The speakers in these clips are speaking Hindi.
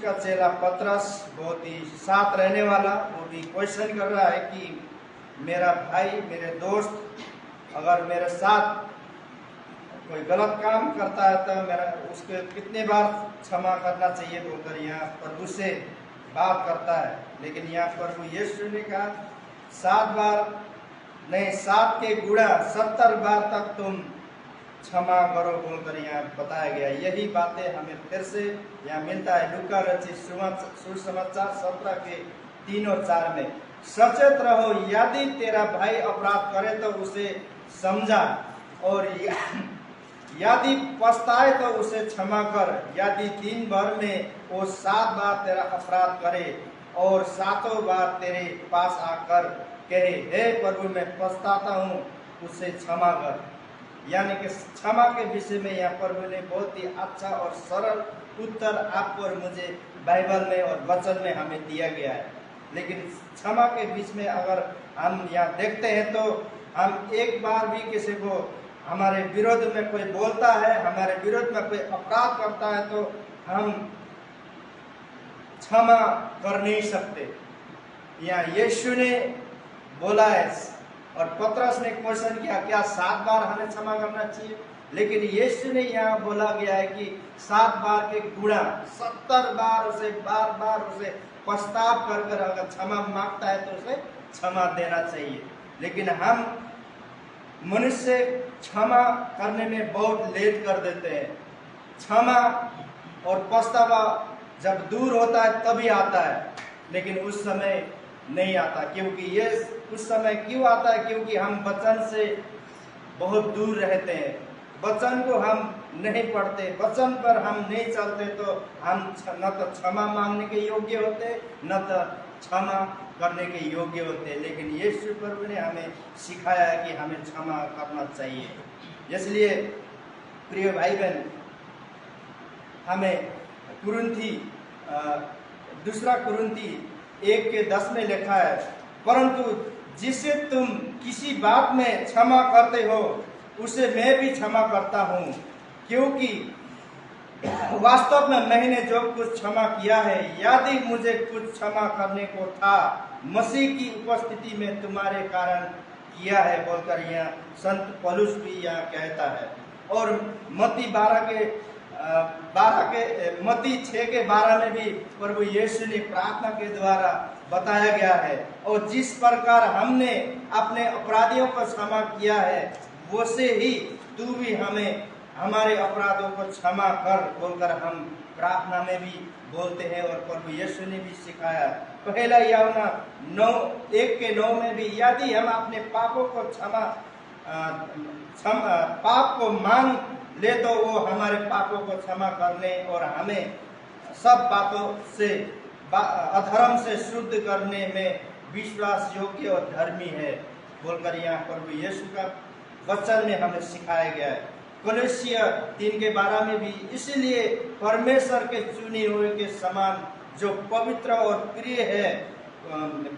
का चेला पतरस बहुत ही साथ रहने वाला, वो भी क्वेश्चन कर रहा है कि मेरा भाई, मेरे दोस्त अगर मेरे साथ कोई गलत काम करता है तो मेरा उसके कितने बार क्षमा करना चाहिए बोलकर यहाँ प्रभु से बात करता है। लेकिन यहाँ प्रभु यीशु ने कहा 7 बार नहीं, 7 के गुणा 70 बार तक तुम क्षमा करो बोलकर यहाँ बताया गया। यही बातें हमें फिर से यहाँ मिलता है लूका रचित सुसमाचार 17 के 3 और 4 में। सचेत रहो, यदि तेरा भाई अपराध करे तो उसे समझा, और यदि पछताए तो उसे क्षमा कर। यदि दिन भर में वो 7 बार तेरा अपराध करे और 7 बार तेरे पास आकर कहे हे प्रभु मैं पछताता हूँ, उसे क्षमा कर। यानी कि क्षमा के विषय में यहाँ प्रभु ने बहुत ही अच्छा और सरल उत्तर आपको और मुझे बाइबल में और वचन में हमें दिया गया है। लेकिन क्षमा के बीच में अगर हम यहाँ देखते हैं तो हम एक बार भी किसी को हमारे विरोध में कोई बोलता है, हमारे विरोध में कोई अपराध करता है तो हम क्षमा कर नहीं सकते। यहाँ यीशु ने बोला है और पतरस ने क्वेश्चन किया क्या 7 बार हमें क्षमा करना चाहिए? लेकिन यीशु ने यहाँ बोला गया है कि 7 बार के गुणा 70 बार उसे बार बार उसे पछताव कर कर अगर क्षमा मांगता है तो उसे क्षमा देना चाहिए। लेकिन हम मनुष्य क्षमा करने में बहुत लेट कर देते हैं। क्षमा और पछतावा जब दूर होता है तभी आता है, लेकिन उस समय नहीं आता। क्योंकि ये उस समय क्यों आता है? क्योंकि हम वचन से बहुत दूर रहते हैं, वचन को हम नहीं पढ़ते, वचन पर हम नहीं चलते, तो हम न तो क्षमा मांगने के योग्य होते न तो क्षमा करने के योग्य होते। लेकिन यीशु प्रभु ने हमें सिखाया है कि हमें क्षमा करना चाहिए। इसलिए प्रिय भाई बहन, हमें कुरिन्थी 2 कुरिन्थी 1 के 10 में लिखा है, परंतु जिसे तुम किसी बात में क्षमा करते हो उसे मैं भी क्षमा करता हूँ, क्योंकि वास्तव में मैंने जो कुछ क्षमा किया है, यदि मुझे कुछ क्षमा करने को था, मसीह की उपस्थिति में तुम्हारे कारण किया है बोलकर यहाँ संत पौलुस भी यहाँ कहता है। और मत्ती 6 के 12 में भी प्रभु यीशु ने प्रार्थना के द्वारा बताया गया है, और जिस प्रकार हमने अपने अपराधियों को क्षमा किया है वैसे ही तू भी हमें हमारे अपराधों को क्षमा कर बोलकर हम प्रार्थना में भी बोलते हैं। और प्रभु यीशु ने भी सिखाया, पहला यूहन्ना 1 के 9 में भी, यदि हम अपने पापों को पाप को मान ले तो वो हमारे पापों को क्षमा करने और हमें सब बातों से अधर्म से शुद्ध करने में विश्वास योग्य और धर्मी है बोलकर यहाँ प्रभु यीशु का वचन में हमें सिखाया गया है। कोलोसिय 3 के 12 में भी, इसलिए परमेश्वर के चुने हुए के समान जो पवित्र और प्रिय है,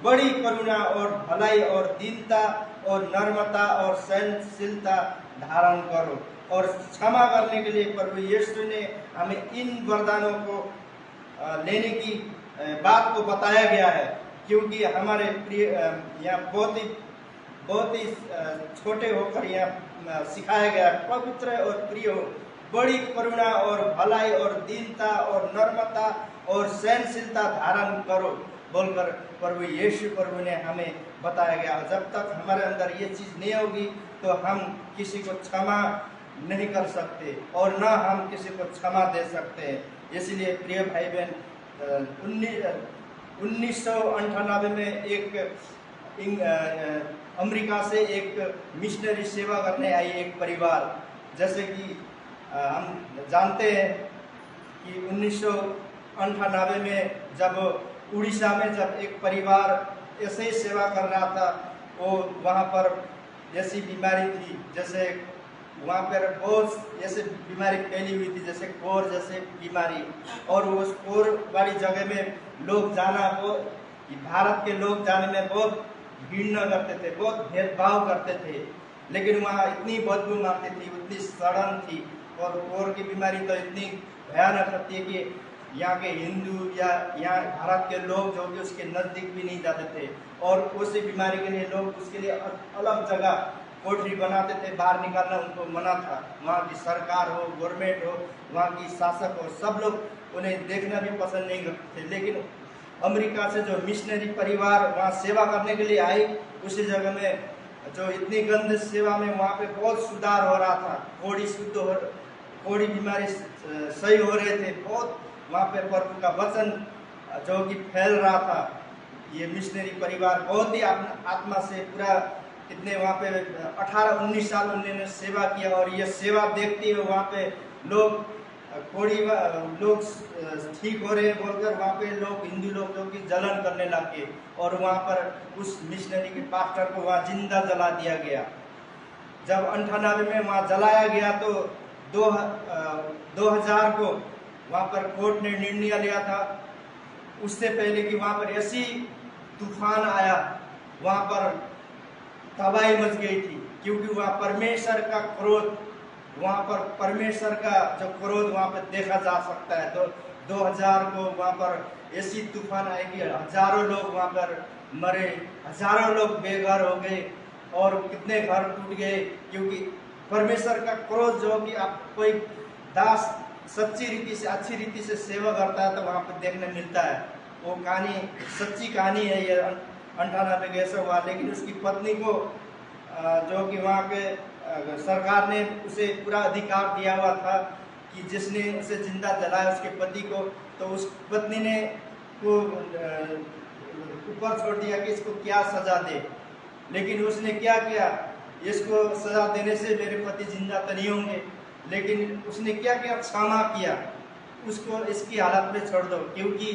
बड़ी करुणा और भलाई और दीनता और नम्रता और सहनशीलता धारण करो। और क्षमा करने के लिए प्रभु यीशु ने हमें इन वरदानों को लेने की बात को बताया गया है, क्योंकि हमारे प्रिय यहाँ बहुत ही छोटे होकर यहाँ सिखाया गया, पवित्र और प्रिय हो, बड़ी करुणा और भलाई और दीनता और नम्रता और सहनशीलता धारण करो बोलकर प्रभु यीशु प्रभु ने हमें बताया गया। जब तक हमारे अंदर ये चीज़ नहीं होगी तो हम किसी को क्षमा नहीं कर सकते और न हम किसी को क्षमा दे सकते हैं। इसलिए प्रिय भाई बहन, 1998 में अमेरिका से एक मिशनरी सेवा करने आई एक परिवार, जैसे कि हम जानते हैं कि 1998 में जब उड़ीसा में जब एक परिवार ऐसे ही सेवा कर रहा था, वो वहाँ पर ऐसी बीमारी थी, जैसे वहाँ पर बहुत ऐसे बीमारी फैली हुई थी, जैसे कोर जैसे बीमारी, और उस कोर वाली जगह में लोग जाना, वो भारत के लोग जाने में बहुत घृणा करते थे, बहुत भेदभाव करते थे। लेकिन वहाँ इतनी बदबू आती थी, इतनी सड़न थी, और कोर की बीमारी तो इतनी भयानक होती है कि यहाँ के हिंदू या यहाँ भारत के लोग जो कि उसके नज़दीक भी नहीं जाते थे, और उसी बीमारी के लिए लोग उसके लिए अलग जगह कोठरी बनाते थे, बाहर निकालना उनको मना था। वहाँ की सरकार हो, गवर्नमेंट हो, वहाँ की शासक हो, सब लोग उन्हें देखना भी पसंद नहीं करते थे। लेकिन अमेरिका से जो मिशनरी परिवार वहाँ सेवा करने के लिए आई, उसी जगह में जो इतनी गंद सेवा में वहाँ पे बहुत सुधार हो रहा था, कोड़ी बीमारी सही हो रहे थे, बहुत वहाँ पे प्रभु का वचन जो कि फैल रहा था। ये मिशनरी परिवार बहुत ही आत्मा से पूरा कितने वहाँ पे 18-19 साल उन्होंने सेवा किया, और ये सेवा देखते हुए वहाँ पे लोग लोग ठीक हो रहे हैं बोलकर वहाँ पे लोग, हिंदू लोग जो कि जलन करने लगे, और वहाँ पर उस मिशनरी के पास्टर को वहाँ जिंदा जला दिया गया। जब 98 में वहाँ जलाया गया तो 2000 को वहाँ पर कोर्ट ने निर्णय लिया था, उससे पहले कि वहाँ पर ऐसी तूफान आया, वहाँ पर तबाही मच गई थी, क्योंकि वहाँ परमेश्वर का क्रोध, वहाँ पर परमेश्वर का जो क्रोध वहाँ पर देखा जा सकता है। तो 2000 को वहाँ पर ऐसी तूफान आएगी, हजारों लोग वहाँ पर मरे, हजारों लोग बेघर हो गए, और कितने घर टूट गए, क्योंकि परमेश्वर का क्रोध जो कि आप कोई दास सच्ची रीति से, अच्छी रीति से सेवा करता है तो वहाँ पर देखने मिलता है। वो कहानी सच्ची कहानी है, ये 98 में ऐसा हुआ। लेकिन उसकी पत्नी को जो कि वहाँ के सरकार ने उसे पूरा अधिकार दिया हुआ था कि जिसने उसे जिंदा जलाया उसके पति को, तो उस पत्नी ने को ऊपर छोड़ दिया कि इसको क्या सजा दे। लेकिन उसने क्या किया, इसको सजा देने से मेरे पति जिंदा तो नहीं होंगे, लेकिन उसने क्या किया, क्षमा किया, उसको इसकी हालत में छोड़ दो, क्योंकि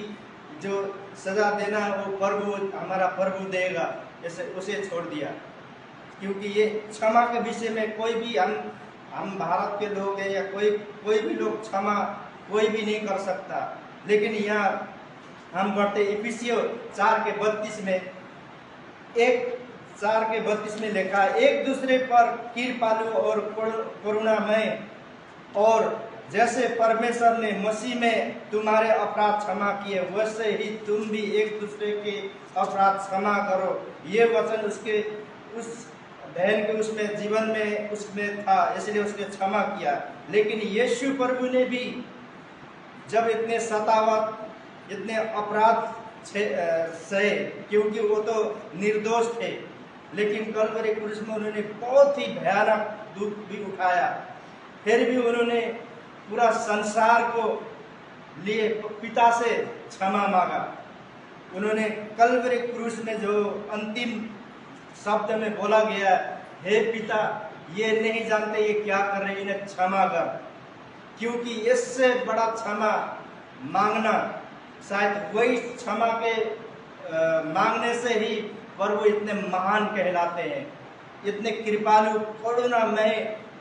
जो सजा देना वो प्रभु, हमारा प्रभु देगा, ऐसे उसे छोड़ दिया। क्योंकि ये क्षमा के विषय में कोई भी, हम भारत के लोग हैं या कोई भी लोग क्षमा कोई भी नहीं कर सकता। लेकिन यहाँ हम पढ़ते इफिसियों 4:32 में, 4:32 में लिखा है, एक दूसरे पर कृपालु और करुणामय, और जैसे परमेश्वर ने मसीह में तुम्हारे अपराध क्षमा किए, वैसे ही तुम भी एक दूसरे के अपराध क्षमा करो। ये वचन उसके उस बहन के उसमें जीवन में उसमें था, इसलिए उसने क्षमा किया। लेकिन यीशु प्रभु ने भी जब इतने सतावत, इतने अपराध सहे, क्योंकि वो तो निर्दोष थे, लेकिन कलवरी क्रूस में उन्होंने बहुत ही भयानक दुख भी उठाया, फिर भी उन्होंने पूरा संसार को लिए पिता से क्षमा मांगा। उन्होंने कलवरी क्रूस में जो अंतिम शब्द में बोला गया, हे पिता, ये नहीं जानते ये क्या कर रहे, इन्हें क्षमा कर। क्योंकि इससे बड़ा क्षमा मांगना, शायद वही क्षमा के मांगने से ही प्रभु इतने महान कहलाते हैं, इतने कृपालु करुणामय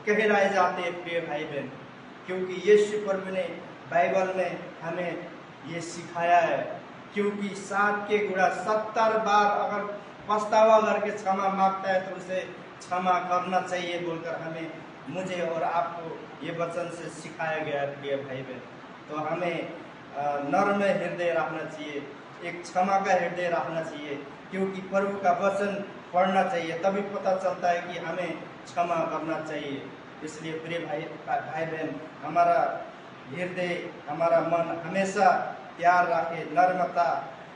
कहलाए जाते हैं प्रिय भाई बहन। क्योंकि यीशु प्रभु ने बाइबल में हमें ये सिखाया है, क्योंकि 7 के गुणा 70 बार अगर पछतावा करके क्षमा मांगता है तो उसे क्षमा करना चाहिए बोलकर हमें, मुझे और आपको ये वचन से सिखाया गया है प्रिय भाई बहन। तो हमें नर्म हृदय रखना चाहिए, एक क्षमा का हृदय रखना चाहिए, क्योंकि प्रभु का वचन पढ़ना चाहिए, तभी पता चलता है कि हमें क्षमा करना चाहिए। इसलिए प्रिय भाई बहन, हमारा हृदय, हमारा मन हमेशा प्यार रखे, नर्मता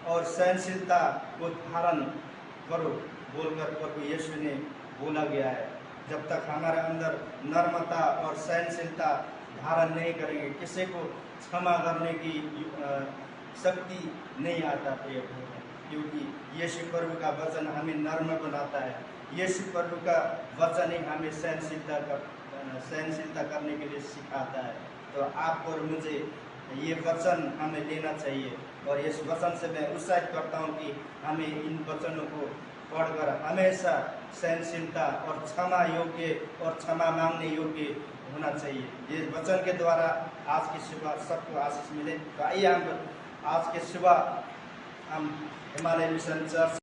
और सहनशीलता को धारण करो बोलकर प्रभु यीशु ने बोला गया है। जब तक हमारे अंदर नर्मता और सहनशीलता धारण नहीं करेंगे, किसी को क्षमा करने की शक्ति नहीं आता प्रिय भाई, क्योंकि यीशु प्रभु का वचन हमें नर्म बनाता है। यीशु प्रभु का वचन ही हमें सहनशीलता करने के लिए सिखाता है। तो आप और मुझे ये वचन हमें लेना चाहिए, और इस वचन से मैं उत्साहित करता हूँ कि हमें इन वचनों को पढ़कर हमेशा सहनशीलता और क्षमा योग्य और क्षमा मांगने योग्य होना चाहिए। ये वचन के द्वारा आज की सुबह सबको आशीष मिले। तो आइए हम आज के सुबह हम हिमालय मिशन चर्च